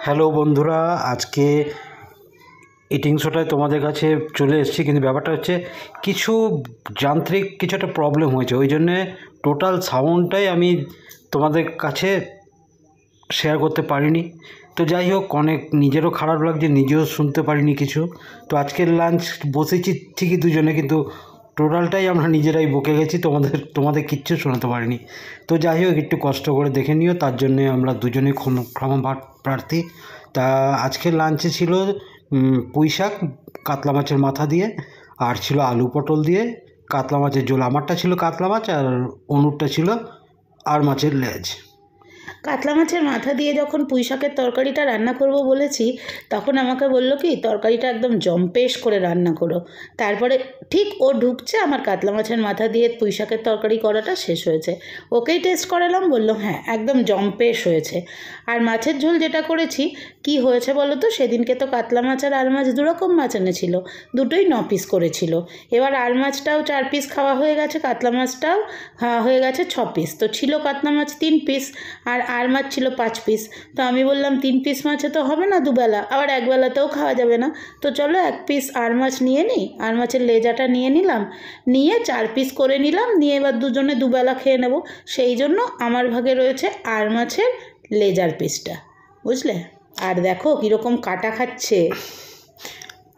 Hello বন্ধুরা, আজকে eating শোটায় তোমাদের কাছে চলে এসেছি, কিন্তু ব্যাপারটা হচ্ছে কিছু যান্ত্রিক কিছু একটা প্রবলেম হয়েছে, ওই জন্যে টোটাল সাউন্ডটাই আমি তোমাদের কাছে শেয়ার করতে পারিনি। তো যাই হোক, অনেক নিজেরও খারাপ লাগছে, নিজেও শুনতে পারিনি কিছু। তো আজকের লাঞ্চ বসেছি ঠিকই দুজনে, কিন্তু টোটালটাই আমরা নিজেরাই বকে গেছি, তোমাদের কিচ্ছু শোনাতে পারিনি। তো যাই হোক, একটু কষ্ট করে দেখে নিও, তার জন্যে আমরা দুজনেই ক্ষমা প্রার্থী। তা আজকের লাঞ্চে ছিল পুঁই শাক কাতলা মাছের মাথা দিয়ে, আর ছিল আলু পটল দিয়ে কাতলা মাছের ঝোল। আমারটা ছিল কাতলা মাছ আর অনুরটা ছিল আর মাছের লেজ। কাতলা মাছের মাথা দিয়ে যখন পুঁই শাকের তরকারিটা রান্না করব বলেছি, তখন আমাকে বলল কি তরকারিটা একদম জম্পেশ করে রান্না করো। তারপরে ঠিক ও ঢুকছে, আমার কাতলা মাছের মাথা দিয়ে পুঁই শাকের তরকারি করাটা শেষ হয়েছে। ওকেই টেস্ট করালাম, বললো হ্যাঁ একদম জম্পেশ হয়েছে। আর মাছের ঝোল যেটা করেছি, কি হয়েছে বলো তো, সেদিনকে তো কাতলা মাছ আর আল মাছ দুরকম মাছ এনেছিল, দুটোই 9 পিস করেছিল। এবার আল মাছটাও 4 পিস খাওয়া হয়ে গেছে, কাতলা মাছটাও হয়ে গেছে 6 পিস। তো ছিল কাতলা মাছ 3 পিস আর আর মাছ ছিল 5 পিস। তো আমি বললাম 3 পিস মাছে তো হবে না দুবেলা, আবার একবেলাতেও খাওয়া যাবে না, তো চলো 1 পিস আর মাছ নিয়ে নিই। আর মাছের লেজাটা নিয়ে নিলাম, নিয়ে 4 পিস করে নিলাম, নিয়ে এবার দুজনে দুবেলা খেয়ে নেব। সেই জন্য আমার ভাগে রয়েছে আর মাছের লেজার পিসটা, বুঝলে? আর দেখো কীরকম কাটা খাচ্ছে।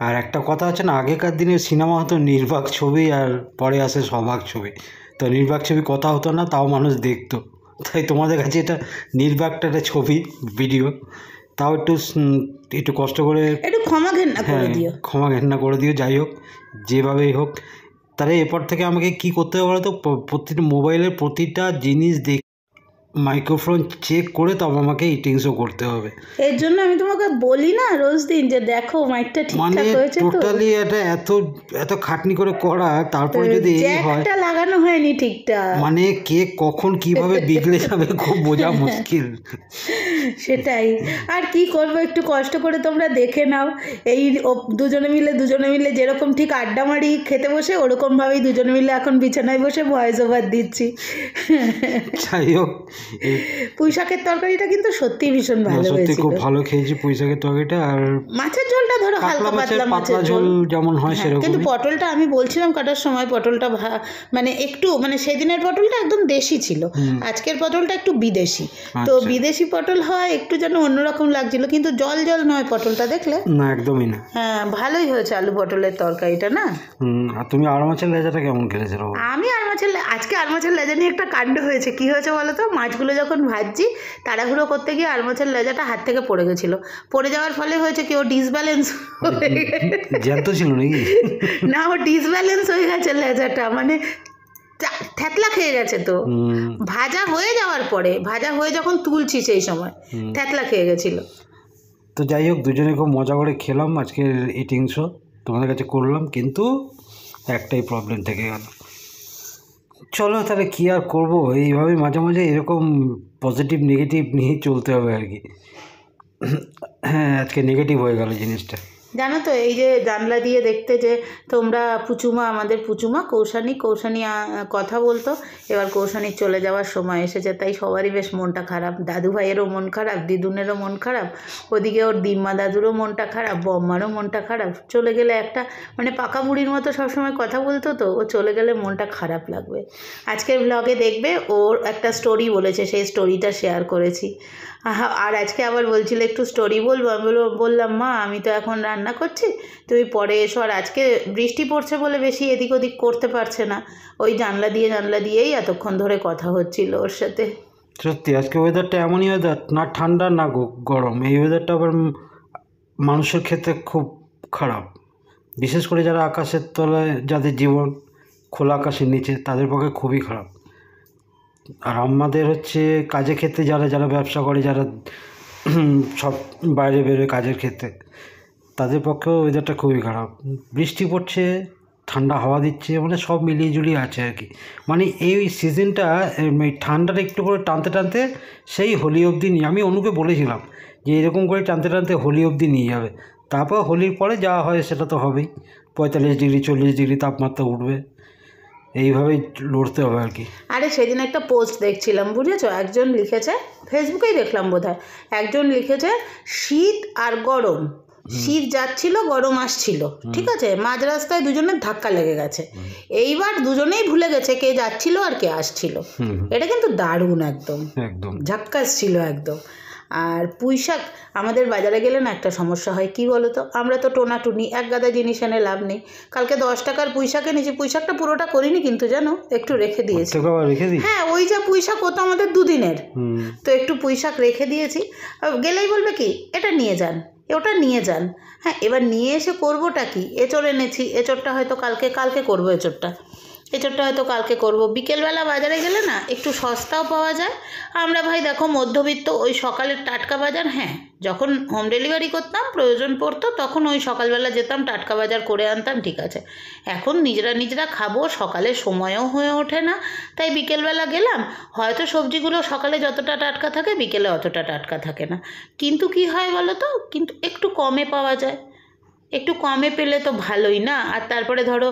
আর একটা কথা আছে না, আগেকার দিনে সিনেমা হতো নির্বাক ছবি আর পরে আসে সবাক ছবি। তো নির্বাক ছবি কথা হতো না, তাও মানুষ দেখতো। তাই তোমাদের কাছে এটা নির্বাকটা একটা ছবি ভিডিও, তাও একটু কষ্ট করে একটু ক্ষমা ঘেন্না করে দিও। ক্ষমা ঘেন্না করে দিও। যাই হোক, যেভাবেই হোক, তাহলে এরপর থেকে আমাকে কি করতে হবে বলো তো, প্রতিটা মোবাইলের প্রতিটা জিনিস মাইক্রোফোন চেক করে তবে আমাকে ইটিং শো করতে হবে। এর জন্য আমি তোমাকে বলি না রোজ দিন যে দেখো মাইকটা ঠিকঠাক হয়েছে তো। মানে টোটালি এটা এত খাটনি করে করা, তারপরে যদি এই হয়, জ্যাকটা লাগানো হয়নি ঠিকঠাক, মানে কে কখন কিভাবে বিগড়ে যাবে খুব বোঝা মুশকিল। সেটাই। আর কি করবো, একটু কষ্ট করে তোমরা দেখে নাও। এই দুজনে মিলে যেরকম ঠিক আড্ডা মারি খেতে বসে, ওরকমভাবেই দুজনে মিলে এখন বিছানায় বসে ভয়েস ওভার দিচ্ছি। যাই হোক, পুঁই শাকের তরকারিটা কিন্তু সত্যি ভীষণ ভালো হয়েছিল, সত্যি খুব ভালো খেয়েছি পুঁই শাকের তরকারিটা। আর মাছের ঝোলটা ধরো হালকা পাতলা মাছের ঝোল যেমন হয় সেরকম। কিন্তু পটলটা আমি বলছিলাম কাটার সময়, পটলটা মানে একটু মানে সেদিনের পটলটা একদম দেশি ছিল, আজকের পটলটা একটু বিদেশি। তো বিদেশি পটল হয় একটু যেন অন্যরকম লাগছিল, কিন্তু জল জল নয় পটলটা, দেখলে না? একদমই না। হ্যাঁ, ভালোই হয়েছে আলু পটলের তরকারিটা না। আর তুমি আর মাছের লেজাটা কেমন খেলেছো? আমি আজকে আর মাছের লেজা নিয়ে একটা কাণ্ড হয়েছে। কি হয়েছে বলো তো, মাছগুলো যখন ভাজছি তাড়াহুড়ো করতে গিয়ে আর মাছের লেজাটা হাত থেকে পড়ে গেছিলো। পড়ে যাওয়ার ফলে হয়েছে কি, ও ডিসব্যালেন্স জ্যান্ত ছিল নাকি? না, ও ডিসব্যালেন্স হয়ে গেছে লেজাটা, মানে থ্যাতলা খেয়ে গেছে। তো ভাজা হয়ে যাওয়ার পরে, ভাজা হয়ে যখন তুলছি সেই সময় থ্যাতলা খেয়ে গেছিলো। তো যাই হোক, দুজনে খুব মজা করে খেলাম আজকের ইটিং শো, তোমাদের কাছে করলাম, কিন্তু একটাই প্রবলেম থেকে গেল। চলো তাহলে কী আর করবো, এইভাবে মাঝে মাঝে এরকম পজিটিভ নেগেটিভ নিয়ে চলতে হবে আর কি। হ্যাঁ, আজকে নেগেটিভ হয়ে গেল জিনিসটা। জানো তো, এই যে জানলা দিয়ে দেখতে যে তোমরা পুচুমা, আমাদের পুচুমা কৌশানী কথা বলতো, এবার কৌশানীর চলে যাওয়ার সময় এসেছে, তাই সবারই বেশ মনটা খারাপ। দাদু ভাইয়েরও মন খারাপ, দিদুনেরও মন খারাপ, ওদিকে ওর দিম্মা দাদুরও মনটা খারাপ, বম্মারও মনটা খারাপ। চলে গেলে একটা মানে পাকা বুড়ির মতো সবসময় কথা বলতো, তো ও চলে গেলে মনটা খারাপ লাগবে। আজকের ব্লগে দেখবে ওর একটা স্টোরি বলেছে, সেই স্টোরিটা শেয়ার করেছি। আর আজকে আবার বলছিল একটু স্টোরি বলবো, আমি বললাম মা আমি তো এখন রান্না করছি, তুমি পরে এসো। আর আজকে বৃষ্টি পড়ছে বলে বেশি এদিক ওদিক করতে পারছে না, ওই জানলা দিয়েই এতক্ষণ ধরে কথা হচ্ছিল ওর সাথে। সত্যি আজকে ওয়েদারটা এমনই ওয়েদার, না ঠান্ডা না গরম, এই ওয়েদারটা আবার মানুষের ক্ষেত্রে খুব খারাপ, বিশেষ করে যারা আকাশের তলায়, যাদের জীবন খোলা আকাশের নিচে, তাদের পক্ষে খুবই খারাপ। আর আমাদের হচ্ছে কাজের ক্ষেত্রে যারা ব্যবসা করে, যারা সব বাইরে বেরোয় কাজের ক্ষেত্রে, তাদের পক্ষেও ওয়েদারটা খুবই খারাপ। বৃষ্টি পড়ছে, ঠান্ডা হাওয়া দিচ্ছে, মানে সব মিলিয়ে জুলিয়ে আছে আর কি। মানে এই সিজনটা ঠান্ডাটা একটু করে টানতে টানতে সেই হোলি অবধি নিয়ে, আমি অনুকে বলেছিলাম যে এরকম করে টানতে টানতে হোলি অবধি নিয়ে যাবে, তারপর হোলির পরে যা হয় সেটা তো হবেই, 45 ডিগ্রি 40 ডিগ্রি তাপমাত্রা উঠবে। এইভাবেই লড়তে হবে আর কি। আরে সেদিন একটা পোস্ট দেখছিলাম, বুঝেছো, একজন লিখেছে, ফেসবুকেই দেখলাম বোধহয়, একজন লিখেছে শীত আর গরম, শীত যাচ্ছিল গরম আসছিল, ঠিক আছে, মাঝ রাস্তায় দুজনের ধাক্কা লেগে গেছে, এইবার দুজনেই ভুলে গেছে কে যাচ্ছিল আর কে আসছিল। এটা কিন্তু দারুণ, একদম একদম ঝাক্কাস ছিল একদম। আর পুঁইশাক আমাদের বাজারে গেলে না একটা সমস্যা হয়, কি বলো তো, আমরা তো টোনাটুনি, এক গাদা জিনিস এনে লাভ নেই। কালকে 10 টাকার পুঁইশাক এনেছি, পুঁইশাকটা পুরোটা করিনি কিন্তু জানো, একটু রেখে দিয়েছি। রেখে দিই, হ্যাঁ, ওই যা পুঁইশাক ও তো আমাদের দুদিনের, তো একটু পুঁইশাক রেখে দিয়েছি। গেলেই বলবে কি এটা নিয়ে যান, ওটা নিয়ে যান। হ্যাঁ, এবার নিয়ে এসে করবোটা কি, এঁচড় এনেছি, এঁচড়টা হয়তো কালকে করবো, এঁচড়টা হয়তো কালকে করব। বিকেলবেলা বাজারে গেলে না একটু সস্তাও পাওয়া যায়। আমরা ভাই দেখো মধ্যবিত্ত, ওই সকালের টাটকা বাজার, হ্যাঁ যখন হোম ডেলিভারি করতাম প্রয়োজন পড়তো তখন ওই সকালবেলা যেতাম টাটকা বাজার করে আনতাম, ঠিক আছে। এখন নিজেরা খাবো, সকালে সময়ও হয়ে ওঠে না, তাই বিকেলবেলা গেলাম, হয়তো সবজিগুলো সকালে যতটা টাটকা থাকে বিকেলে অতটা টাটকা থাকে না, কিন্তু কি হয় বলো তো, কিন্তু একটু কমে পাওয়া যায়, একটু কমে পেলে তো ভালোই না। আর তারপরে ধরো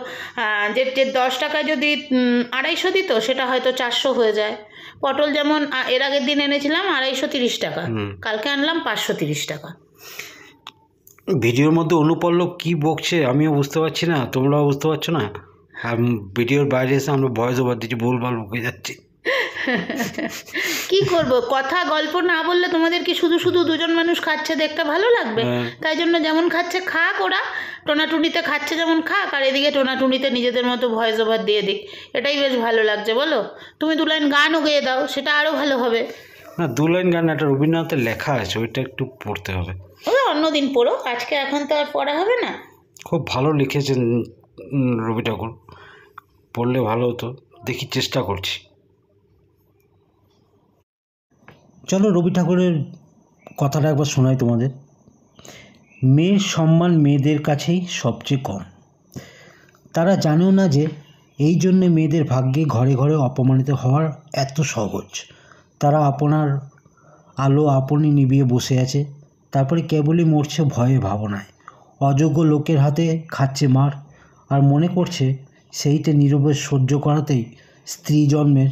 যে 10 টাকায় যদি 250 দিত সেটা হয়তো 400 হয়ে যায়। পটল যেমন এর আগের দিন এনেছিলাম 230 টাকা, কালকে আনলাম 530 টাকা। ভিডিওর মধ্যে অনুপল্লব কি বকছে আমিও বুঝতে পারছি না, তোমরাও বুঝতে পারছো না, আর ভিডিওর বাইরে এসে আমরা ভয়েস ওভার দিচ্ছি, ভুলভাল বকে যাচ্ছি। কি করব, কথা গল্প না বললে তোমাদের কি শুধু শুধু দুজন মানুষ খাচ্ছে দেখতে ভালো লাগবে? তাই জন্য যেমন খাচ্ছে খাক, ওরা টোনাটুনিতে খাচ্ছে যেমন খাক, আর এদিকে টোনাটুনিতে নিজেদের মতো ভয়েস ওভার দিয়ে দিক, এটাই বেশ ভালো লাগছে বলো। তুমি 2 লাইন গানও গেয়ে দাও, সেটা আরও ভালো হবে। না, 2 লাইন গান একটা রবীন্দ্রনাথের লেখা আছে, ওইটা একটু পড়তে হবে। ওই অন্যদিন পড়ো, আজকে এখন তো আর পড়া হবে না। খুব ভালো লিখেছেন রবি ঠাকুর, পড়লে ভালো হতো, দেখি চেষ্টা করছি। চলো রবি ঠাকুরের কথাটা একবার শোনাই তোমাদের। মেয়ের সম্মান মেয়েদের কাছেই সবচেয়ে কম, তারা জানেও না যে এই জন্যে মেয়েদের ভাগ্যে ঘরে ঘরে অপমানিত হওয়ার এত সহজ। তারা আপনার আলো আপনি নিভিয়ে বসে আছে, তারপরে কেবলই মরছে ভয়ে ভাবনায়, অযোগ্য লোকের হাতে খাচ্ছে মার, আর মনে করছে সেইটা নীরবে সহ্য করাতেই স্ত্রী জন্মের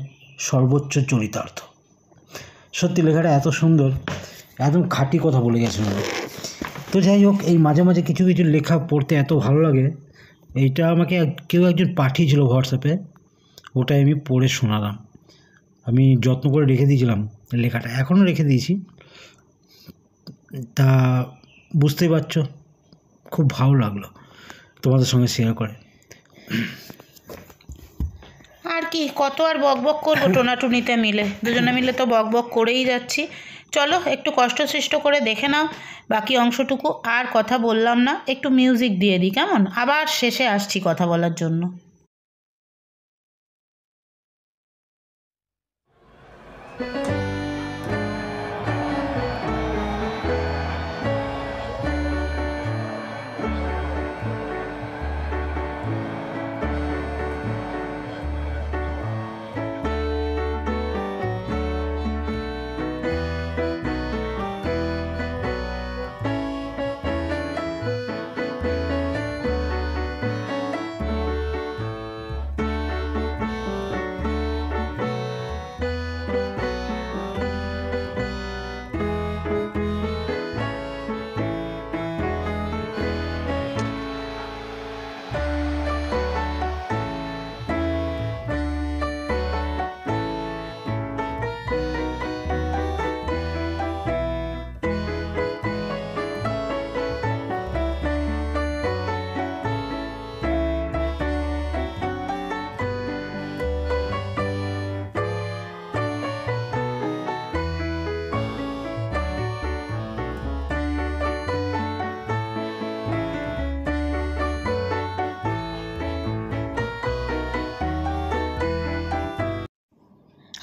সর্বোচ্চ চরিতার্থ। সত্যি লেখাটা এত সুন্দর, একদম খাঁটি কথা বলে গেছেন। তো যাই হোক, এই মাঝে মাঝে কিছু কিছু লেখা পড়তে এত ভালো লাগে। এইটা আমাকে কেউ একজন পাঠিয়েছিল হোয়াটসঅ্যাপে, ওটাই আমি পড়ে শোনালাম। আমি যত্ন করে রেখে দিয়েছিলাম লেখাটা, এখনও রেখে দিয়েছি। তা বুঝতেই পারছো, খুব ভালো লাগলো তোমাদের সঙ্গে শেয়ার করে। আর কি, কত আর বক বক করবো টোনাটুনিতে মিলে, দুজনে মিলে তো বক বক করেই যাচ্ছি। চলো একটু কষ্টসৃষ্ট করে দেখে নাও বাকি অংশটুকু, আর কথা বললাম না, একটু মিউজিক দিয়ে দিই কেমন, আবার শেষে আসছি কথা বলার জন্য।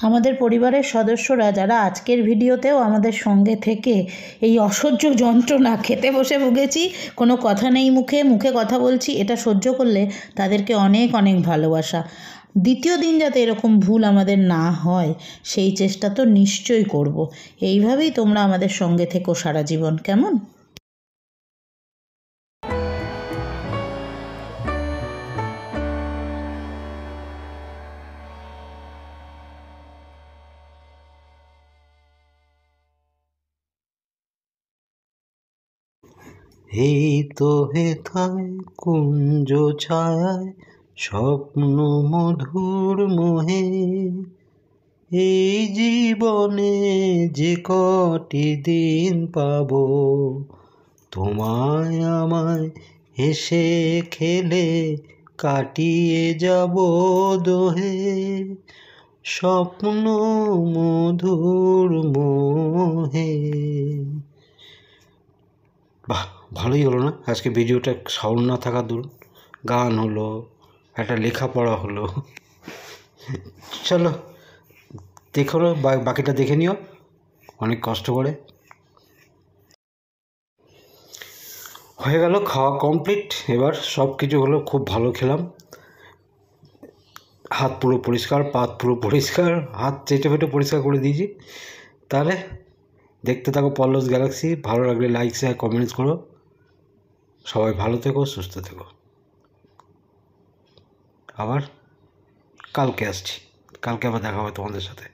আমাদের পরিবারের সদস্যরা যারা আজকের ভিডিওতেও আমাদের সঙ্গে থেকে এই অসহ্য যন্ত্রণা, খেতে বসে ভুগেছি, কোনো কথা নেই মুখে, মুখে কথা বলছি, এটা সহ্য করলে তাদেরকে অনেক অনেক ভালোবাসা। দ্বিতীয় দিন যাতে এরকম ভুল আমাদের না হয় সেই চেষ্টা তো নিশ্চয়ই করব। এইভাবেই তোমরা আমাদের সঙ্গে থেকো সারা জীবন, কেমন? এই তো হেথায় কুঞ্জ ছায়ায় স্বপ্ন মধুর মোহে, এই জীবনে যে কটি দিন পাবো, তোমায় আমায় হেসে খেলে কাটিয়ে যাব দোহে, স্বপ্ন মধুর মোহে। বাহ, ভালোই হলো না আজকে ভিডিওটা? সাউন্ড না থাকা দূর, গান হলো, একটা লেখাপড়া হলো। চলো দেখো, বাকিটা দেখে নিও অনেক কষ্ট করে। হয়ে গেল খাওয়া কমপ্লিট, এবার সব কিছু হলো, খুব ভালো খেলাম, হাত পুরো পরিষ্কার, পাত পুরো পরিষ্কার, হাত চেটে ফেটে পরিষ্কার করে দিয়েছি। তাহলে দেখতে থাকো পল্লবস গ্যালাক্সি, ভালো লাগলে লাইক শেয়ার কমেন্টস করো। সবাই ভালো থেকো, সুস্থ থেকো। আবার কালকে আসছি, কালকে আবার দেখা হবে তোমাদের সাথে।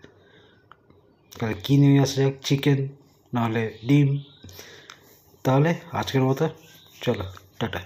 তাহলে কী নিয়ে আসা যাক, চিকেন নাহলে ডিম। তাহলে আজকের মতো চলো, টাটা।